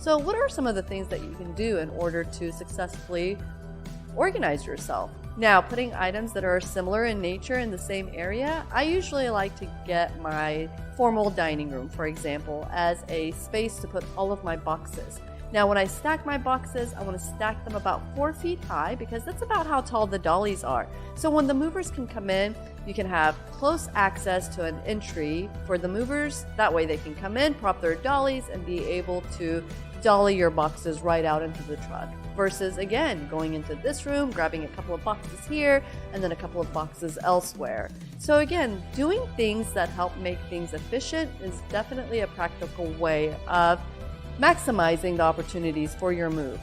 So what are some of the things that you can do in order to successfully organize yourself? Now, putting items that are similar in nature in the same area, I usually like to get my formal dining room, for example, as a space to put all of my boxes. Now, when I stack my boxes, I want to stack them about 4 feet high because that's about how tall the dollies are. So when the movers can come in, you can have close access to an entry for the movers. That way they can come in, prop their dollies, and be able to dolly your boxes right out into the truck. Versus, again, going into this room, grabbing a couple of boxes here, and then a couple of boxes elsewhere. So again, doing things that help make things efficient is definitely a practical way of maximizing the opportunities for your move.